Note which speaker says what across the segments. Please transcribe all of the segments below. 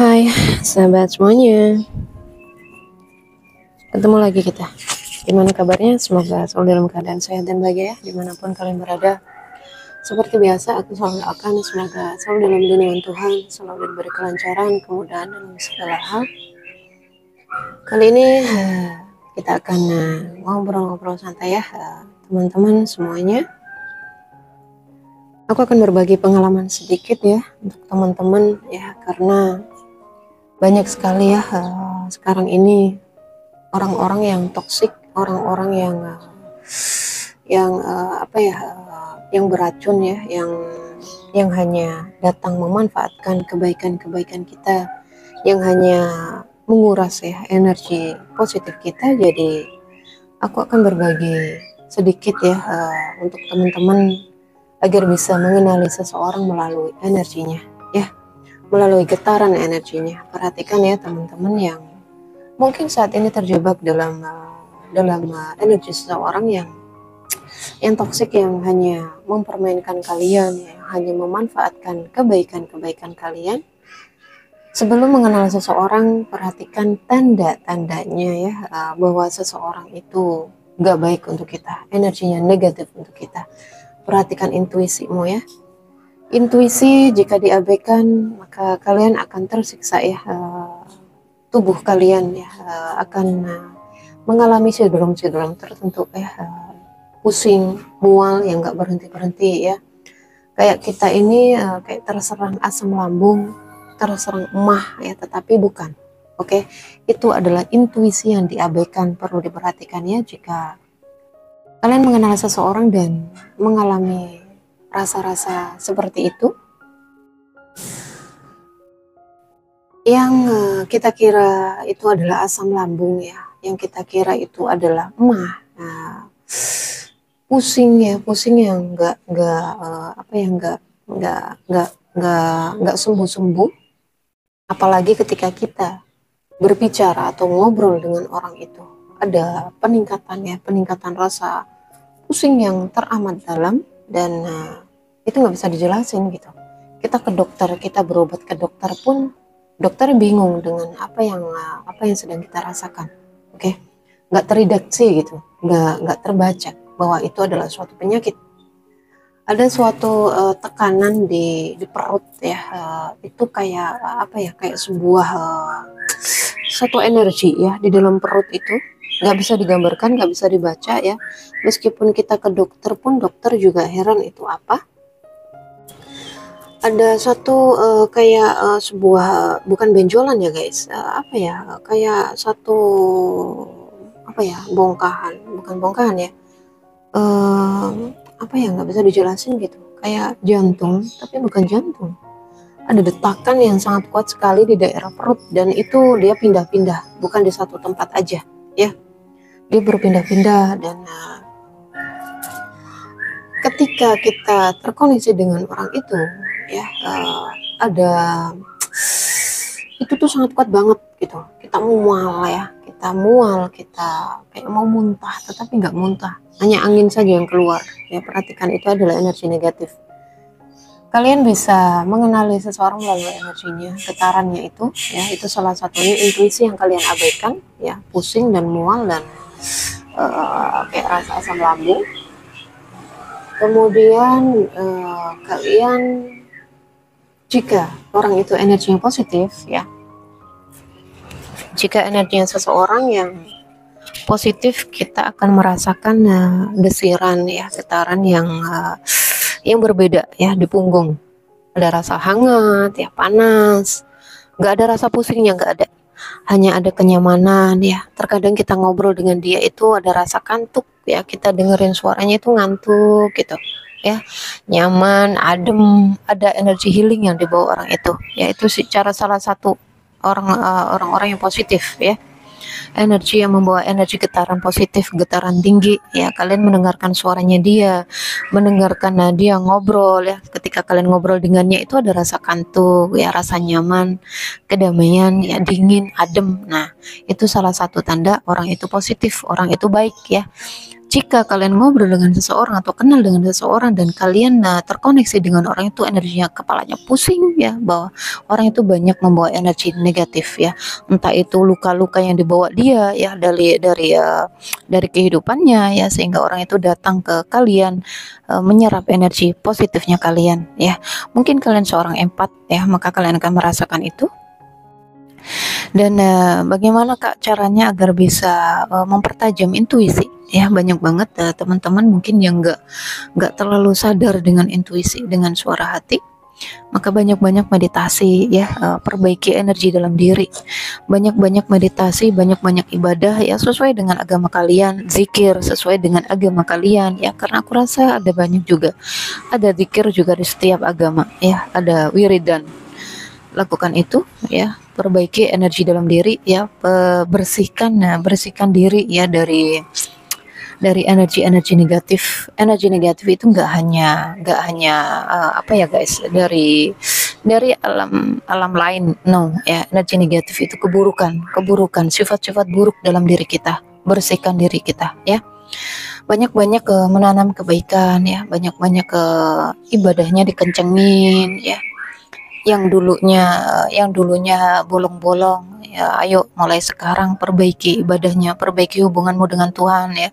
Speaker 1: Hai sahabat semuanya, ketemu lagi kita. Gimana kabarnya? Semoga selalu dalam keadaan sehat dan bahagia ya, dimanapun kalian berada. Seperti biasa, aku selalu doakan semoga selalu dalam lindungan Tuhan, selalu diberi kelancaran, kemudahan dalam segala hal. Kali ini kita akan ngobrol-ngobrol santai ya, teman-teman semuanya. Aku akan berbagi pengalaman sedikit ya untuk teman-teman ya, karena banyak sekali ya sekarang ini orang-orang yang toksik, orang-orang yang beracun ya, yang hanya datang memanfaatkan kebaikan-kebaikan kita, yang hanya menguras ya energi positif kita. Jadi aku akan berbagi sedikit ya untuk teman-teman agar bisa mengenali seseorang melalui energinya ya, melalui getaran energinya. Perhatikan ya teman-teman yang mungkin saat ini terjebak dalam energi seseorang yang toksik, yang hanya mempermainkan kalian, yang hanya memanfaatkan kebaikan-kebaikan kalian. Sebelum mengenal seseorang, perhatikan tanda-tandanya ya, bahwa seseorang itu gak baik untuk kita, energinya negatif untuk kita. Perhatikan intuisimu ya. Intuisi jika diabaikan, maka kalian akan tersiksa ya. Tubuh kalian ya akan mengalami sindrom-sindrom tertentu ya, pusing, mual yang gak berhenti-berhenti ya. Kayak kita ini kayak terserang asam lambung, terserang emah ya, tetapi bukan. Oke, itu adalah intuisi yang diabaikan. Perlu diperhatikan ya jika kalian mengenal seseorang dan mengalami rasa-rasa seperti itu, yang kita kira itu adalah asam lambung ya, yang kita kira itu adalah emah. Nah, pusing ya, pusing yang nggak sembuh-sembuh. Apalagi ketika kita berbicara atau ngobrol dengan orang itu, ada peningkatan rasa pusing yang teramat dalam, dan itu nggak bisa dijelasin gitu. Kita ke dokter, kita berobat ke dokter pun dokter bingung dengan apa yang sedang kita rasakan. Oke, nggak terdeteksi gitu, nggak terbaca bahwa itu adalah suatu penyakit. Ada suatu tekanan di perut ya, itu kayak kayak sebuah satu energi ya di dalam perut itu, nggak bisa digambarkan, nggak bisa dibaca ya. Meskipun kita ke dokter pun dokter juga heran itu apa. Ada satu sebuah, bukan benjolan ya guys, kayak satu bongkahan, bukan bongkahan ya, nggak bisa dijelasin gitu, kayak jantung tapi bukan jantung. Ada detakan yang sangat kuat sekali di daerah perut, dan itu dia pindah-pindah, bukan di satu tempat aja ya, dia berpindah-pindah. Dan ketika kita terkoneksi dengan orang itu ya, ada itu tuh sangat kuat banget gitu. Kita mual, kita kayak mau muntah tetapi nggak muntah, hanya angin saja yang keluar ya. Perhatikan, itu adalah energi negatif. Kalian bisa mengenali seseorang melalui energinya, getarannya itu ya. Itu salah satunya intuisi yang kalian abaikan ya, pusing dan mual dan kayak rasa asam lambung. Kemudian kalian, jika orang itu energinya positif ya, jika energinya seseorang yang positif, kita akan merasakan desiran ya, getaran yang berbeda ya di punggung. Ada rasa hangat ya, panas, nggak ada rasa pusingnya, nggak ada, hanya ada kenyamanan ya. Terkadang kita ngobrol dengan dia itu ada rasa kantuk ya, kita dengerin suaranya itu ngantuk gitu ya, nyaman, adem, ada energi healing yang dibawa orang itu ya. Itu secara salah satu orang-orang yang positif ya, energi yang membawa energi getaran positif, getaran tinggi ya. Kalian mendengarkan suaranya dia, mendengarkan dia ngobrol ya, ketika kalian ngobrol dengannya itu ada rasa kantuk ya, rasa nyaman, kedamaian ya, dingin, adem. Nah, itu salah satu tanda orang itu positif, orang itu baik ya. Jika kalian ngobrol dengan seseorang atau kenal dengan seseorang dan kalian terkoneksi dengan orang itu, energinya kepalanya pusing ya, bahwa orang itu banyak membawa energi negatif ya, entah itu luka-luka yang dibawa dia ya dari kehidupannya ya, sehingga orang itu datang ke kalian menyerap energi positifnya kalian ya. Mungkin kalian seorang empat ya, maka kalian akan merasakan itu. Dan bagaimana Kak caranya agar bisa mempertajam intuisi? Ya, banyak banget teman-teman mungkin yang nggak terlalu sadar dengan intuisi, dengan suara hati. Maka banyak-banyak meditasi ya, perbaiki energi dalam diri. Banyak-banyak meditasi, banyak-banyak ibadah ya sesuai dengan agama kalian, zikir sesuai dengan agama kalian ya, karena aku rasa ada banyak juga. Ada zikir juga di setiap agama ya, ada wiridan. Lakukan itu ya, perbaiki energi dalam diri ya, bersihkan diri ya dari energi-energi negatif. Energi negatif itu nggak hanya apa ya guys, dari alam lain, no ya. Energi negatif itu keburukan, sifat-sifat buruk dalam diri kita. Bersihkan diri kita ya. Banyak-banyak menanam kebaikan ya, banyak-banyak ibadahnya dikencengin ya. Yang dulunya bolong-bolong ya, ayo mulai sekarang perbaiki ibadahnya, perbaiki hubunganmu dengan Tuhan ya,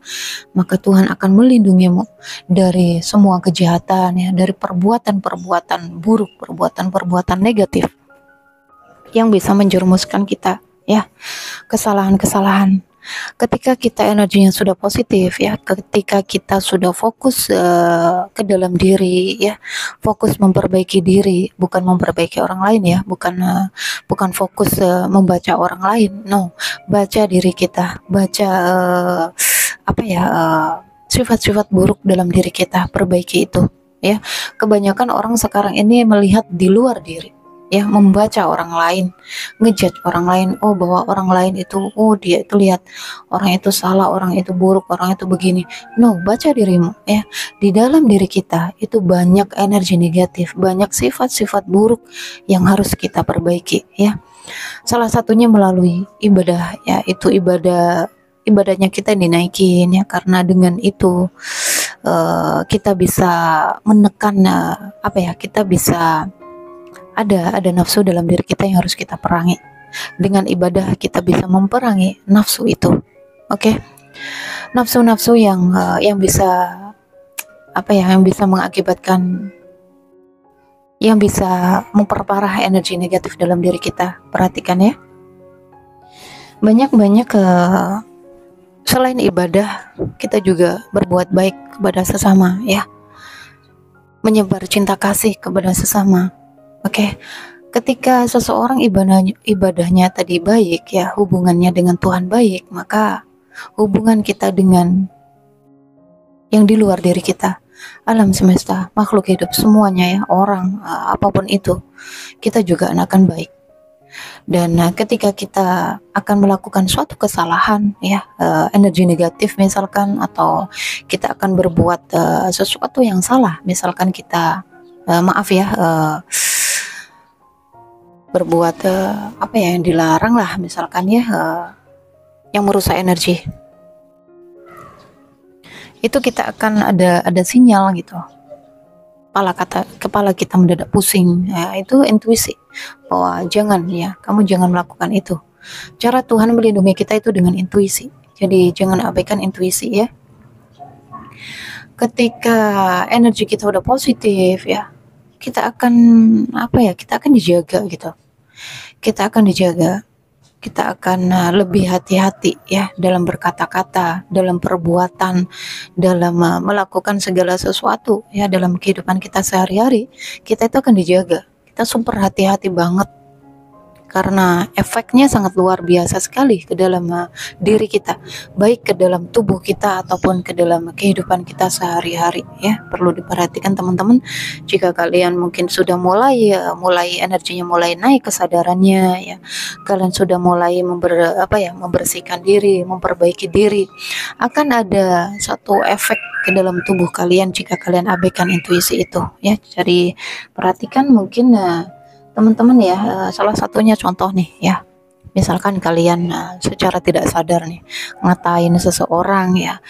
Speaker 1: maka Tuhan akan melindungimu dari semua kejahatan ya, dari perbuatan-perbuatan buruk, perbuatan-perbuatan negatif yang bisa menjerumuskan kita ya, kesalahan-kesalahan. Ketika kita energinya sudah positif ya, ketika kita sudah fokus ke dalam diri ya, fokus memperbaiki diri, bukan memperbaiki orang lain ya, bukan fokus membaca orang lain, no, baca diri kita, baca sifat-sifat buruk dalam diri kita, perbaiki itu ya. Kebanyakan orang sekarang ini melihat di luar diri ya, membaca orang lain, ngejudge orang lain, oh bahwa orang lain itu, oh dia itu lihat orang itu salah, orang itu buruk, orang itu begini. No, baca dirimu ya. Di dalam diri kita itu banyak energi negatif, banyak sifat-sifat buruk yang harus kita perbaiki ya. Salah satunya melalui ibadah ya, itu ibadahnya kita dinaikin ya, karena dengan itu kita bisa menekan kita bisa ada nafsu dalam diri kita yang harus kita perangi. Dengan ibadah kita bisa memperangi nafsu itu. Oke. Nafsu-nafsu yang bisa yang bisa mengakibatkan, yang bisa memperparah energi negatif dalam diri kita. Perhatikan ya. Banyak-banyak selain ibadah, kita juga berbuat baik kepada sesama ya. Menyebar cinta kasih kepada sesama. Oke, ketika seseorang ibadahnya tadi baik ya, hubungannya dengan Tuhan baik, maka hubungan kita dengan yang di luar diri kita, alam semesta, makhluk hidup semuanya ya, orang apapun itu, kita juga akan baik. Dan ketika kita akan melakukan suatu kesalahan ya, energi negatif misalkan, atau kita akan berbuat sesuatu yang salah, misalkan kita berbuat yang dilarang lah, misalkan ya, yang merusak energi, itu kita akan ada sinyal gitu, kepala kita mendadak pusing ya, itu intuisi bahwa kamu jangan melakukan itu. Cara Tuhan melindungi kita itu dengan intuisi, jadi jangan abaikan intuisi ya. Ketika energi kita udah positif ya, kita akan dijaga gitu. Kita akan lebih hati-hati ya dalam berkata-kata, dalam perbuatan, dalam melakukan segala sesuatu ya dalam kehidupan kita sehari-hari. Kita itu akan dijaga. Kita super hati-hati banget, karena efeknya sangat luar biasa sekali ke dalam diri kita, baik ke dalam tubuh kita ataupun ke dalam kehidupan kita sehari-hari ya. Perlu diperhatikan teman-teman, jika kalian mungkin sudah mulai energinya mulai naik, kesadarannya ya, kalian sudah mulai membersihkan diri, memperbaiki diri, akan ada satu efek ke dalam tubuh kalian jika kalian abaikan intuisi itu ya. Jadi perhatikan mungkin teman-teman ya, salah satunya contoh nih ya, misalkan kalian secara tidak sadar nih ngatain seseorang ya,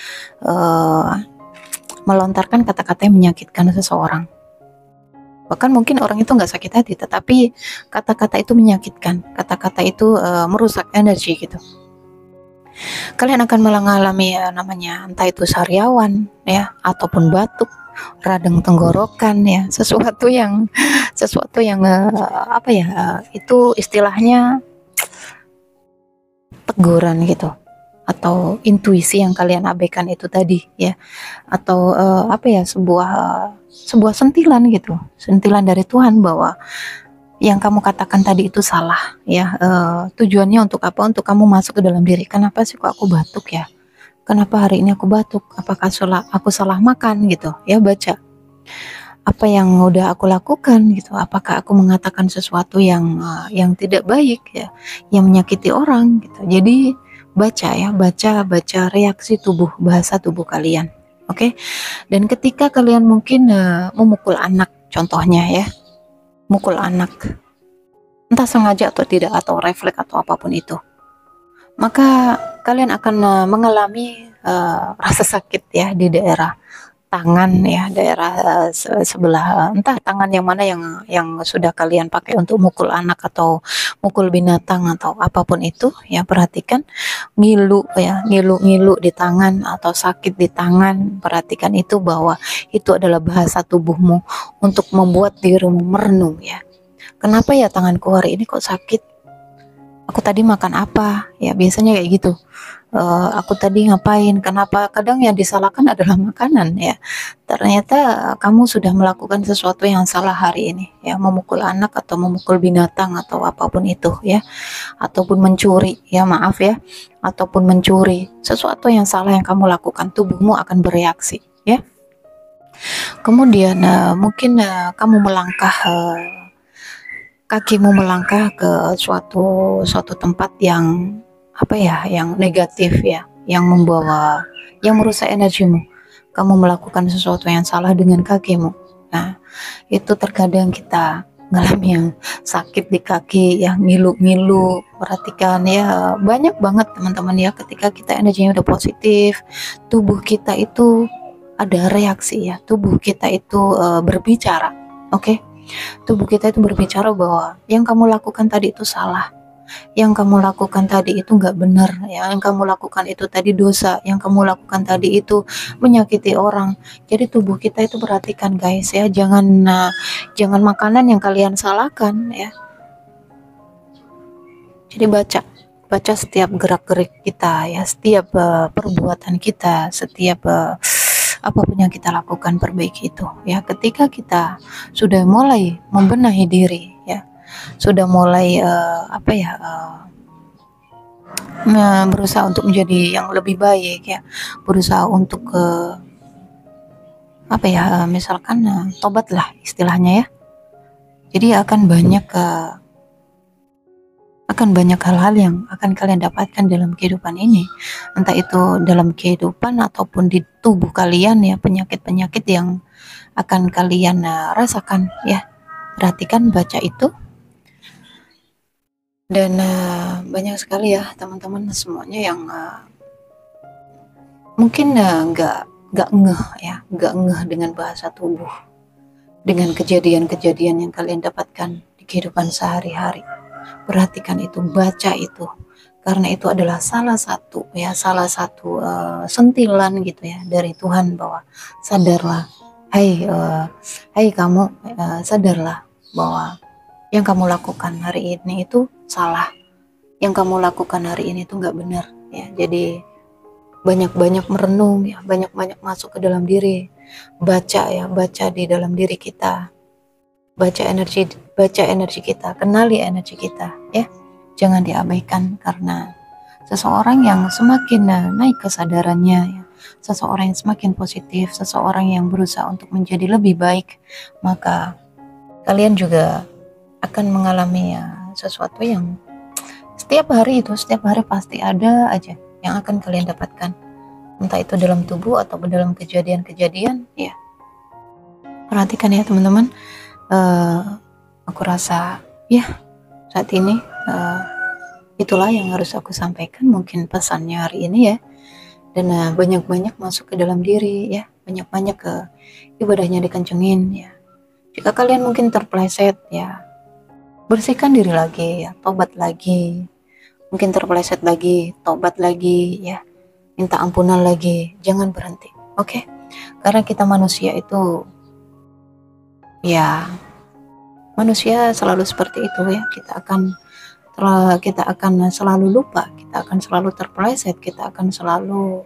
Speaker 1: melontarkan kata-kata yang menyakitkan seseorang. Bahkan mungkin orang itu nggak sakit hati, tetapi kata-kata itu menyakitkan, kata-kata itu merusak energi gitu. Kalian akan mengalami namanya entah itu sariawan ya, ataupun batuk, radang tenggorokan ya, sesuatu yang apa ya, itu istilahnya teguran gitu, atau intuisi yang kalian abaikan itu tadi ya, atau apa ya, sebuah sentilan gitu, sentilan dari Tuhan bahwa yang kamu katakan tadi itu salah ya, tujuannya untuk apa? Untuk kamu masuk ke dalam diri. Kenapa sih kok aku batuk ya? Kenapa hari ini aku batuk? Apakah aku salah makan gitu ya? Baca apa yang udah aku lakukan gitu. Apakah aku mengatakan sesuatu yang tidak baik ya, yang menyakiti orang gitu. Jadi baca ya, baca reaksi tubuh, bahasa tubuh kalian. Oke? Dan ketika kalian mungkin memukul anak contohnya ya, mukul anak, entah sengaja atau tidak, atau refleks atau apapun itu, maka kalian akan mengalami rasa sakit ya di daerah tangan ya, daerah sebelah, entah tangan yang mana yang sudah kalian pakai untuk mukul anak atau mukul binatang atau apapun itu ya. Perhatikan ngilu ya, ngilu di tangan atau sakit di tangan. Perhatikan itu, bahwa itu adalah bahasa tubuhmu untuk membuat dirimu merenung ya. Kenapa ya tanganku hari ini kok sakit? Aku tadi makan apa? Ya biasanya kayak gitu. Aku tadi ngapain? Kenapa? Kadang yang disalahkan adalah makanan ya. Ternyata kamu sudah melakukan sesuatu yang salah hari ini ya, memukul anak atau memukul binatang atau apapun itu ya, ataupun mencuri ya, maaf ya, ataupun mencuri, sesuatu yang salah yang kamu lakukan, tubuhmu akan bereaksi ya. Kemudian mungkin kamu melangkah, kakimu melangkah ke suatu tempat yang apa ya, yang negatif ya, yang merusak energimu. Kamu melakukan sesuatu yang salah dengan kakimu. Nah, itu terkadang kita ngalami yang sakit di kaki, yang ngilu-ngilu. Perhatikan ya, banyak banget teman-teman ya, ketika kita energinya udah positif, tubuh kita itu ada reaksi ya, tubuh kita itu berbicara, oke? Tubuh kita itu berbicara bahwa yang kamu lakukan tadi itu salah, yang kamu lakukan tadi itu nggak benar ya, yang kamu lakukan itu tadi dosa, yang kamu lakukan tadi itu menyakiti orang. Jadi tubuh kita itu, perhatikan guys ya, jangan makanan yang kalian salahkan ya. Jadi baca setiap gerak-gerik kita ya, setiap perbuatan kita, setiap apapun yang kita lakukan, perbaiki itu ya. Ketika kita sudah mulai membenahi diri ya, sudah mulai berusaha untuk menjadi yang lebih baik ya, berusaha untuk misalkan tobat lah istilahnya ya. Jadi akan banyak hal-hal yang akan kalian dapatkan dalam kehidupan ini, entah itu dalam kehidupan ataupun di tubuh kalian ya, penyakit-penyakit yang akan kalian rasakan ya. Perhatikan, baca itu. Dan banyak sekali ya teman-teman semuanya yang mungkin nggak ngeh dengan bahasa tubuh, dengan kejadian-kejadian yang kalian dapatkan di kehidupan sehari-hari. Perhatikan itu, baca itu, karena itu adalah salah satu sentilan gitu ya dari Tuhan, bahwa sadarlah, hai kamu, sadarlah bahwa yang kamu lakukan hari ini itu salah, yang kamu lakukan hari ini itu nggak benar ya. Jadi banyak-banyak merenung ya, banyak-banyak masuk ke dalam diri, baca di dalam diri kita, baca energi kita, kenali energi kita ya. Jangan diabaikan, karena seseorang yang semakin naik kesadarannya ya, seseorang yang semakin positif, seseorang yang berusaha untuk menjadi lebih baik, maka kalian juga akan mengalami sesuatu yang setiap hari pasti ada aja yang akan kalian dapatkan, entah itu dalam tubuh atau dalam kejadian-kejadian ya. Perhatikan ya teman-teman. Aku rasa ya saat ini Itulah yang harus aku sampaikan mungkin pesannya hari ini ya. Dan banyak-banyak masuk ke dalam diri ya, banyak-banyak ke ibadahnya dikencengin ya. Jika kalian mungkin terpleset ya, bersihkan diri lagi ya, tobat lagi. Mungkin terpleset lagi, tobat lagi ya, minta ampunan lagi, jangan berhenti. Oke? Karena kita manusia itu ya, manusia selalu seperti itu ya. Kita akan selalu lupa, kita akan selalu terpleset, kita akan selalu